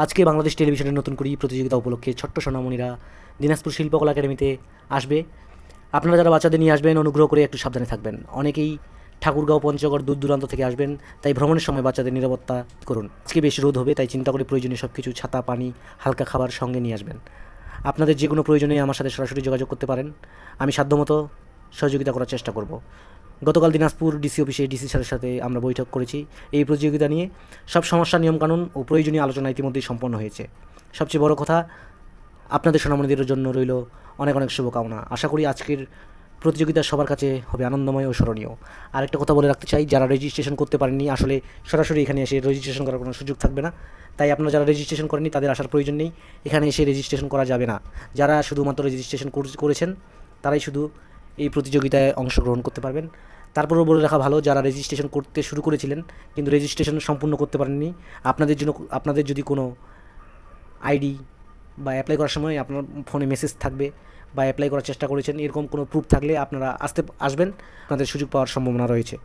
আজকে বাংলাদেশ টেলিভিশনের নতুন করি প্রতিযোগিতা উপলক্ষে ছোট্ট সোনামণিরা দিনাজপুর শিল্পকলা একাডেমিতে আসবে। আপনারা যারা বাচ্চাদের নিয়ে আসবেন অনুগ্রহ করে একটু সাবধানে থাকবেন। অনেকেই ঠাকুরগাঁও পঞ্চগড় দূর দূরান্ত থেকে আসবেন, তাই ভ্রমণের সময় বাচ্চাদের নিরাপত্তা করুন। আজকে বেশ রোদ হবে, তাই চিন্তা করে প্রয়োজনীয় সব কিছু ছাতা, পানি, হালকা খাবার সঙ্গে নিয়ে আসবেন। আপনাদের যে কোনো প্রয়োজনে আমার সাথে সরাসরি যোগাযোগ করতে পারেন, আমি সাধ্যমতো সহযোগিতা করার চেষ্টা করব। গতকাল দিনাজপুর ডিসি অফিসে ডিসি স্যারের সাথে আমরা বৈঠক করেছি এই প্রতিযোগিতা নিয়ে। সব সমস্যা, নিয়মকানুন ও প্রয়োজনীয় আলোচনা ইতিমধ্যেই সম্পন্ন হয়েছে। সবচেয়ে বড় কথা, আপনাদের সোনামণিদের জন্য রইল অনেক অনেক শুভকামনা। আশা করি আজকের প্রতিযোগিতা সবার কাছে হবে আনন্দময় ও স্মরণীয়। আরেকটা কথা বলে রাখতে চাই, যারা রেজিস্ট্রেশন করতে পারেননি, আসলে সরাসরি এখানে এসে রেজিস্ট্রেশন করার কোনো সুযোগ থাকবে না। তাই আপনারা যারা রেজিস্ট্রেশন করেননি তাদের আসার প্রয়োজন নেই, এখানে এসে রেজিস্ট্রেশন করা যাবে না। যারা শুধুমাত্র রেজিস্ট্রেশন করেছেন তারাই শুধু এই প্রতিযোগিতায় অংশগ্রহণ করতে পারবেন। তারপরেও বলে রাখা ভালো, যারা রেজিস্ট্রেশন করতে শুরু করেছিলেন কিন্তু রেজিস্ট্রেশন সম্পূর্ণ করতে পারেননি, আপনাদের যদি কোনো আইডি বা অ্যাপ্লাই করার সময় আপনার ফোনে মেসেজ থাকবে বা অ্যাপ্লাই করার চেষ্টা করেছেন, এরকম কোনো প্রুফ থাকলে আপনারা আসবেন, আপনাদের সুযোগ পাওয়ার সম্ভাবনা রয়েছে।